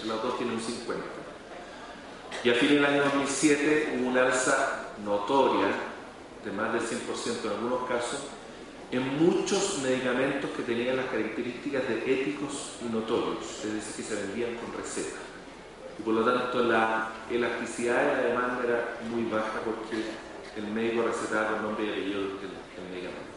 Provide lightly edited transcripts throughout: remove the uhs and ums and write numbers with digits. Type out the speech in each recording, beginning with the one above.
entre las dos tienen un 50%. Y a fines del año 2007 hubo una alza notoria de más del 100% en algunos casos en muchos medicamentos que tenían las características de éticos y notorios, es decir, que se vendían con receta. Y por lo tanto la elasticidad de la demanda era muy baja porque el médico recetaba con nombre y apellido del medicamento.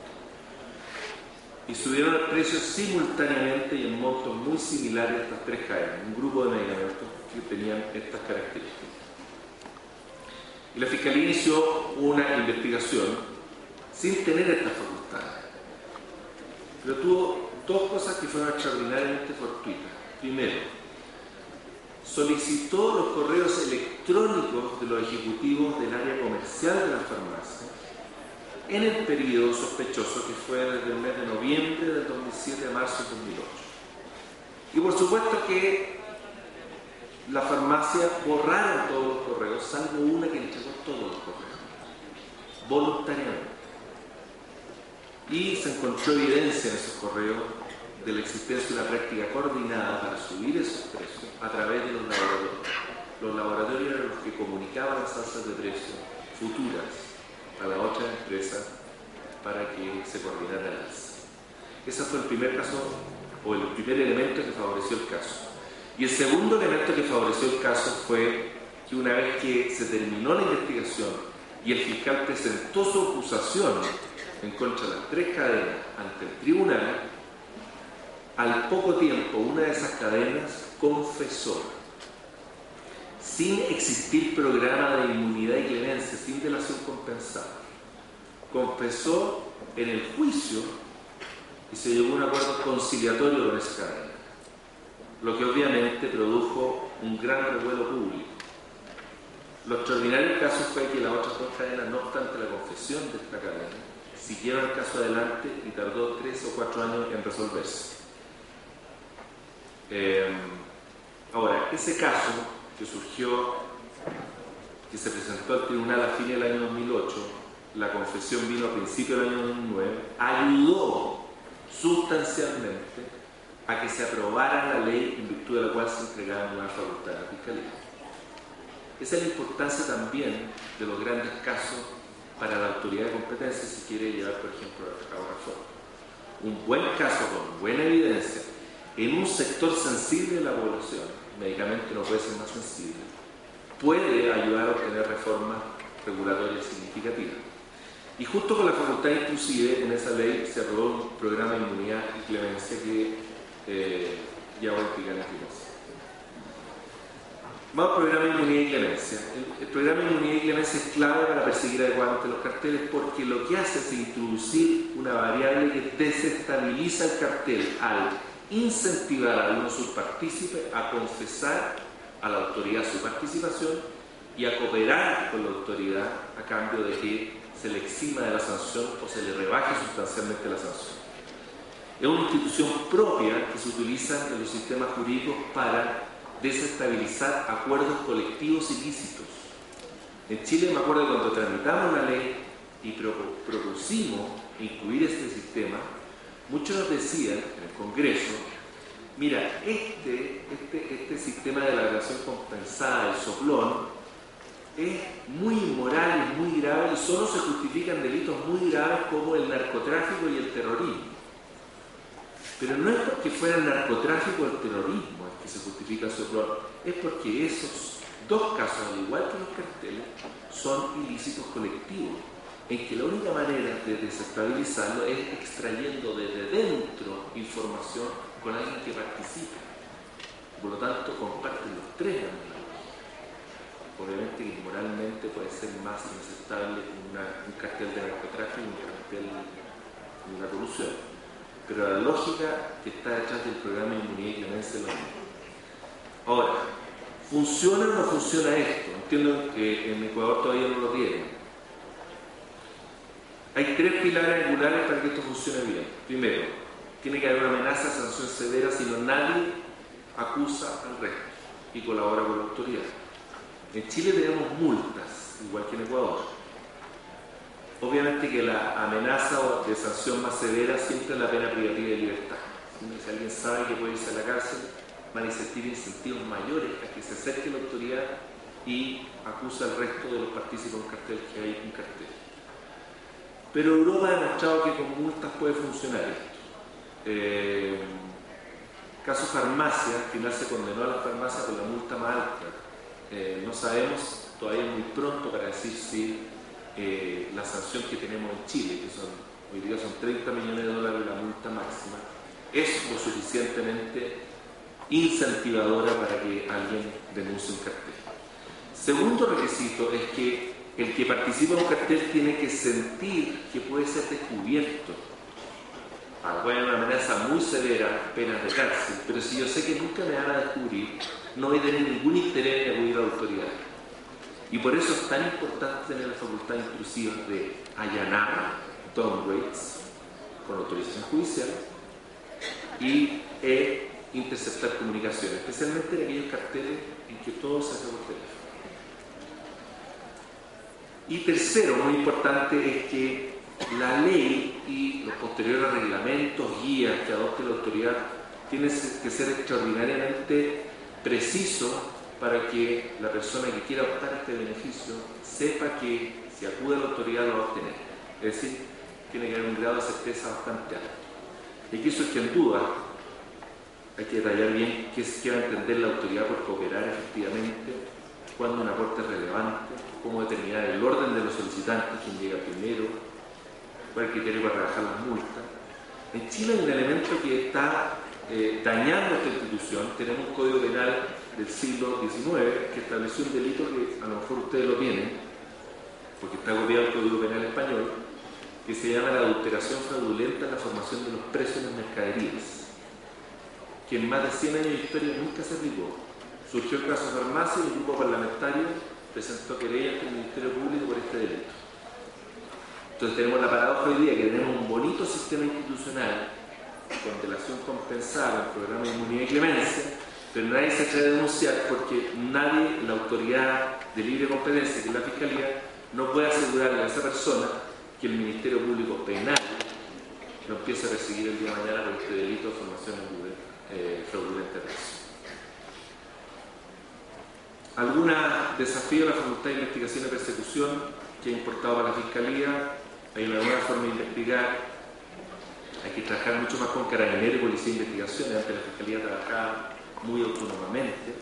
Y subieron el precio simultáneamente y en montos muy similares a estas tres cadenas, un grupo de medicamentos que tenían estas características. Y la Fiscalía inició una investigación sin tener estas facultades. Pero tuvo dos cosas que fueron extraordinariamente fortuitas. Primero, solicitó los correos electrónicos de los ejecutivos del área comercial de la farmacia en el periodo sospechoso que fue desde el mes de noviembre del 2007 a marzo del 2008. Y por supuesto que la farmacia borraron todos los correos, salvo una que entregó todos los correos, voluntariamente. Y se encontró evidencia en esos correos de la existencia de una práctica coordinada para subir esos precios a través de los laboratorios. Los laboratorios eran los que comunicaban las alzas de precios futuras a la otra empresa para que se coordinara el alza. Ese fue el primer caso, o el primer elemento que favoreció el caso. Y el segundo elemento que favoreció el caso fue que una vez que se terminó la investigación y el fiscal presentó su acusación en contra de las tres cadenas ante el tribunal, al poco tiempo una de esas cadenas confesó, sin existir programa de inmunidad y clemencia, sin delación compensada, confesó en el juicio y se llegó a un acuerdo conciliatorio con esa cadena, lo que obviamente produjo un gran revuelo público. Lo extraordinario del caso fue que las otras dos cadenas, no obstante la confesión de esta cadena, siguieron el caso adelante y tardó 3 o 4 años en resolverse. Ahora, ese caso que surgió, que se presentó al tribunal a fines del año 2008, la confesión vino a principios del año 2009, ayudó sustancialmente a que se aprobara la ley en virtud de la cual se entregaba una facultad a la Fiscalía. Esa es la importancia también de los grandes casos para la autoridad de competencia si quiere llevar, por ejemplo, a cabo reforma. Un buen caso con buena evidencia en un sector sensible de la población, medicamento no puede ser más sensible, puede ayudar a obtener reformas regulatorias significativas. Y justo con la facultad inclusive, en esa ley se aprobó un programa de inmunidad y clemencia que ya voy a explicar en clase. Vamos al programa de inmunidad y clemencia. El programa de inmunidad y clemencia es clave para perseguir adecuadamente los carteles porque lo que hace es introducir una variable que desestabiliza el cartel al incentivar a algunos subpartícipes a confesar a la autoridad su participación y a cooperar con la autoridad a cambio de que se le exima de la sanción o se le rebaje sustancialmente la sanción. Es una institución propia que se utiliza en los sistemas jurídicos para desestabilizar acuerdos colectivos ilícitos. En Chile me acuerdo cuando tramitamos la ley y propusimos incluir este sistema, muchos nos decían en el Congreso, mira, este sistema de la relación compensada, el soplón, es muy inmoral, es muy grave y solo se justifican delitos muy graves como el narcotráfico y el terrorismo. Pero no es porque fuera el narcotráfico o el terrorismo el que se justifica el soplón, es porque esos dos casos, al igual que los carteles, son ilícitos colectivos, en que la única manera de desestabilizarlo es extrayendo desde dentro información con alguien que participe. Por lo tanto, comparten los tres elementos. Obviamente que moralmente puede ser más inaceptable un cartel de narcotráfico y un cartel de una colusión. Pero la lógica que está detrás del programa de inmunidad y clemencia es lo mismo. Ahora, ¿funciona o no funciona esto? Entiendo que en Ecuador todavía no lo tienen. Hay tres pilares angulares para que esto funcione bien. Primero, tiene que haber una amenaza de sanción severa, si no nadie acusa al resto y colabora con la autoridad. En Chile tenemos multas, igual que en Ecuador. Obviamente que la amenaza de sanción más severa siempre es la pena privativa de libertad. Si alguien sabe que puede irse a la cárcel, van a existir incentivos mayores a que se acerque la autoridad y acusa al resto de los partícipes de un cartel que hay un cartel. Pero Europa ha demostrado que con multas puede funcionar esto. Caso farmacia, al final se condenó a la farmacia con la multa más alta. No sabemos, todavía es muy pronto para decir si la sanción que tenemos en Chile, que hoy día son $30 millones la multa máxima, es lo suficientemente incentivadora para que alguien denuncie un cartel. Segundo requisito es que el que participa en un cartel tiene que sentir que puede ser descubierto. Puede haber una amenaza muy severa, penas de cárcel, pero si yo sé que nunca me van a descubrir, no voy a tener ningún interés en acudir a la autoridad. Y por eso es tan importante tener la facultad intrusiva de allanar downgrades con autorización judicial y interceptar comunicaciones, especialmente en aquellos carteles en que todo se hace por teléfono. Y tercero, muy importante, es que la ley y los posteriores reglamentos, guías que adopte la autoridad tienen que ser extraordinariamente precisos para que la persona que quiera optar este beneficio sepa que si acude a la autoridad lo va a obtener. Es decir, tiene que haber un grado de certeza bastante alto. Y aquí surgen dudas. Hay que detallar bien qué va a entender la autoridad por cooperar efectivamente, cuándo un aporte es relevante, cómo determinar el orden de los solicitantes, quién llega primero, cuál es el criterio para rebajar las multas. En Chile hay un elemento que está dañando esta institución. Tenemos un código penal del siglo XIX que estableció un delito que a lo mejor ustedes lo tienen, porque está copiado el Código Penal español, que se llama la adulteración fraudulenta en la formación de los precios en las mercaderías, que en más de 100 años de historia nunca se aplicó. Surgió el caso Farmacia y un grupo parlamentario presentó querella ante el Ministerio Público por este delito. Entonces tenemos la paradoja hoy día que tenemos un bonito sistema institucional con delación compensada, con programa de inmunidad y clemencia, pero nadie se atreve a denunciar porque nadie, la autoridad de libre competencia, que es la Fiscalía, no puede asegurarle a esa persona que el Ministerio Público Penal no empiece a perseguir el día de mañana por este delito de formación fraudulenta de precio. ¿Algún desafío a la Facultad de Investigación y Persecución que ha importado para la Fiscalía? Hay una nueva forma de investigar. Hay que trabajar mucho más con Carabineros y Policía de Investigación. Antes la Fiscalía trabajaba muy autónomamente.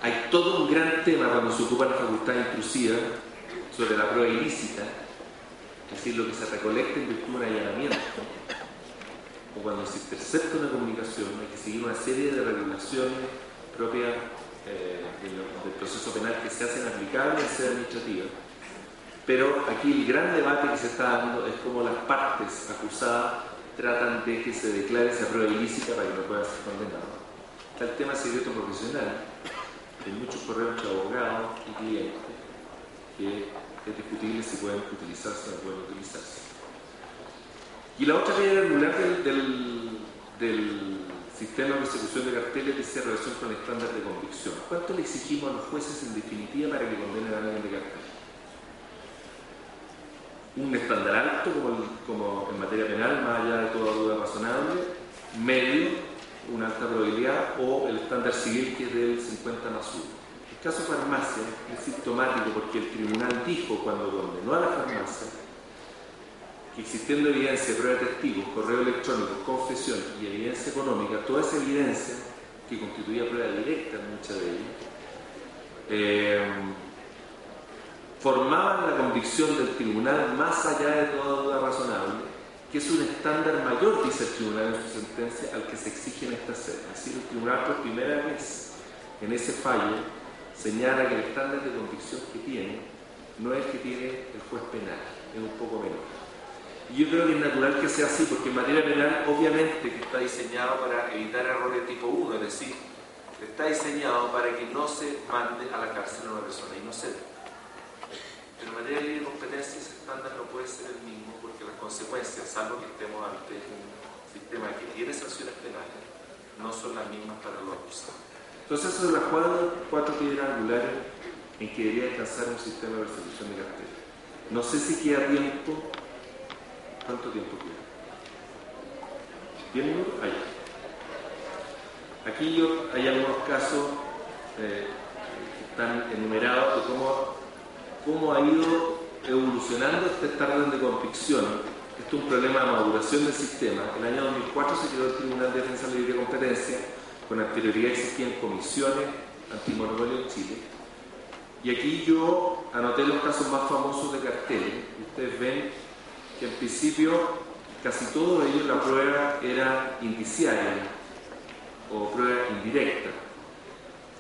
Hay todo un gran tema cuando se ocupa la facultad intrusiva sobre la prueba ilícita, es decir, lo que se recolecta en virtud de un allanamiento, o cuando se intercepta una comunicación. Hay que seguir una serie de regulaciones propias del proceso penal que se hacen aplicables en sede administrativa. Pero aquí el gran debate que se está dando es cómo las partes acusadas tratan de que se declare esa prueba ilícita para que no pueda ser condenado. Está el tema secreto profesional. Hay muchos correos entre abogados y clientes que es discutible si pueden utilizarse o no pueden utilizarse. Y la otra piedra angular del sistema de persecución de carteles dice relación con el estándar de convicción. ¿Cuánto le exigimos a los jueces en definitiva para que condenen a alguien de cartel? Un estándar alto como en materia penal, más allá de toda duda razonable, medio, una alta probabilidad, o el estándar civil que es del 50 más 1. El caso farmacia es sintomático porque el tribunal dijo cuando condenó a la farmacia que existiendo evidencia, prueba de testigos, correo electrónico, confesión y evidencia económica, toda esa evidencia que constituía prueba directa en muchas de ellas, formaban la convicción del tribunal más allá de toda duda razonable, que es un estándar mayor, dice el tribunal en su sentencia, al que se exige en esta sede. Es decir, el tribunal por primera vez en ese fallo señala que el estándar de convicción que tiene no es el que tiene el juez penal, es un poco menor. Y yo creo que es natural que sea así, porque en materia penal obviamente que está diseñado para evitar errores tipo 1, es decir, está diseñado para que no se mande a la cárcel a una persona inocente. Pero en materia de libre competencia ese estándar no puede ser el mismo, porque las consecuencias, salvo que estemos ante un sistema que tiene sanciones penales, no son las mismas para los acusados. Entonces, esas son las cuatro piedras angulares en que debería descansar un sistema de persecución de carteles. No sé si queda tiempo. ¿Cuánto tiempo queda? ¿10 minutos? Ahí. Aquí hay algunos casos que están enumerados de cómo ha ido evolucionando esta orden de convicción. Esto es un problema de maduración del sistema. En el año 2004 se creó el Tribunal de Defensa de la Libre Competencia. Con anterioridad existían comisiones antimonopolio en Chile. Y aquí yo anoté los casos más famosos de carteles. Ustedes ven que en principio casi todos ellos la prueba era indiciaria o prueba indirecta.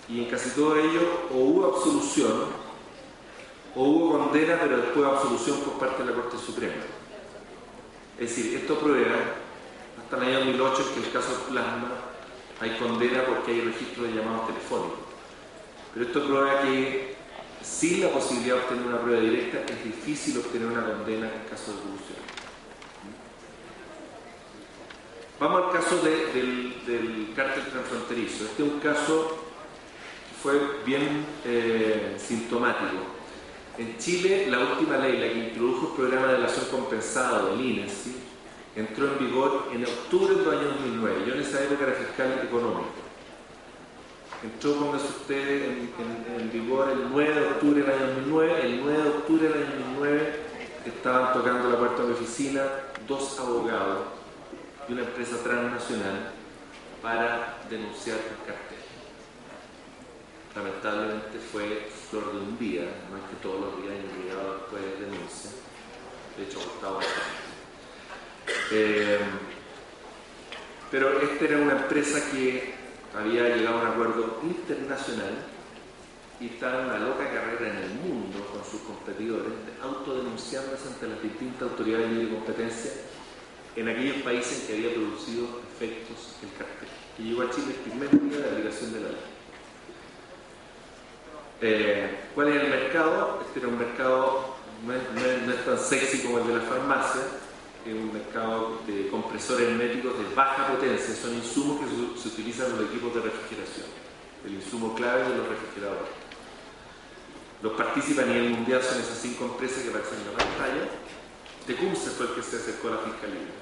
Y en casi todos ellos o hubo absolución o hubo condena, pero después absolución por parte de la Corte Suprema. Es decir, esto prueba, hasta el año 2008, que el caso Plasma hay condena porque hay registro de llamados telefónicos. Pero esto prueba que sin la posibilidad de obtener una prueba directa es difícil obtener una condena en caso de corrupción. Vamos al caso del cártel transfronterizo. Este es un caso que fue bien sintomático. En Chile, la última ley, la que introdujo el programa de delación compensada del INE, ¿sí?, entró en vigor en octubre del año 2009. Yo en esa época era fiscal económico. Entró, póngase usted, en vigor el 9 de octubre del año 2009. El 9 de octubre del año 2009 estaban tocando la puerta de mi oficina dos abogados de una empresa transnacional para denunciar el cartel. Lamentablemente fue flor de un día, no es que todos los días hayan llegado después de denuncia. De hecho, costaba bastante. Pero esta era una empresa que había llegado a un acuerdo internacional y estaba en una loca carrera en el mundo con sus competidores, autodenunciándose ante las distintas autoridades de libre competencia en aquellos países en que había producido efectos el cartel, que llegó a Chile el primer día de aplicación de la ley. ¿Cuál es el mercado? Este era un mercado, no es tan sexy como el de la farmacia. Es un mercado de compresores herméticos de baja potencia. Son insumos que se utilizan en los equipos de refrigeración, el insumo clave de los refrigeradores. Los partícipes a nivel mundial son esas 5 empresas que aparecen en la pantalla. Tecumseh fue el que se acercó a la fiscalía.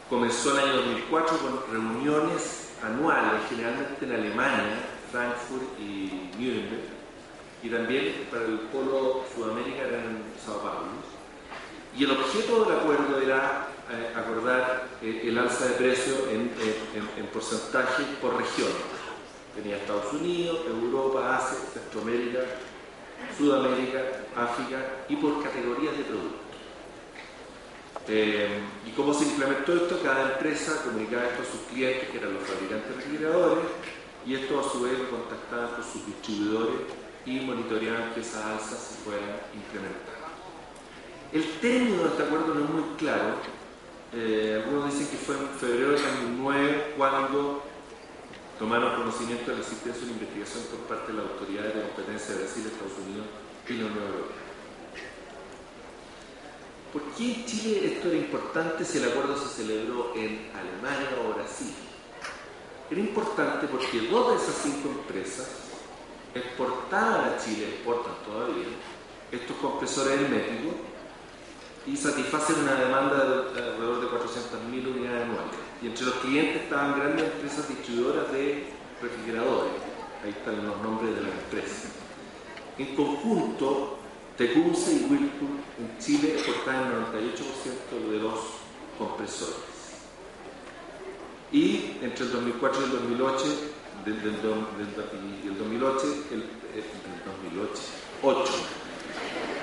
Comenzó el año 2004 con reuniones anuales, generalmente en Alemania, Frankfurt y Nuremberg, y también para el polo Sudamérica era en Sao Paulo. Y el objeto del acuerdo era acordar el alza de precios en porcentaje por región. Tenía Estados Unidos, Europa, Asia, Centroamérica, Sudamérica, África y por categorías de productos. ¿Y cómo se implementó esto? Cada empresa comunicaba esto a sus clientes, que eran los fabricantes de refrigeradores, y esto a su vez lo contactaban con sus distribuidores y monitoreaban que esas alzas se fueran implementando. El término de este acuerdo no es muy claro. Algunos dicen que fue en febrero del 2009 cuando tomaron conocimiento de la existencia de una investigación por parte de las autoridades de competencia de Brasil, Estados Unidos y la Unión Europea. ¿Por qué en Chile esto era importante si el acuerdo se celebró en Alemania o Brasil? Era importante porque 2 de esas 5 empresas exportaban a Chile, exportan todavía, estos compresores herméticos y satisfacen una demanda de alrededor de 400.000 unidades anuales. Y entre los clientes estaban grandes empresas distribuidoras de refrigeradores. Ahí están los nombres de las empresas. En conjunto, Tecumseh y Whirlpool en Chile exportaban el 98% de los compresores. Y entre el 2004 y el 2008,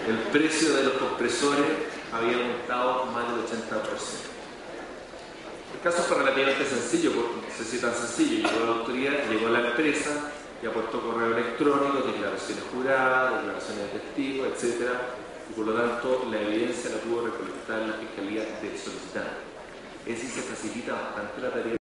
el precio de los compresores había aumentado más del 80%. El caso fue relativamente sencillo, porque no sé si tan sencillo. Llegó la autoridad, llegó la empresa y aportó correo electrónico, declaraciones juradas, declaraciones de testigos, etc. Y por lo tanto la evidencia la pudo recolectar la fiscalía del solicitante. Es decir, se facilita bastante la tarea.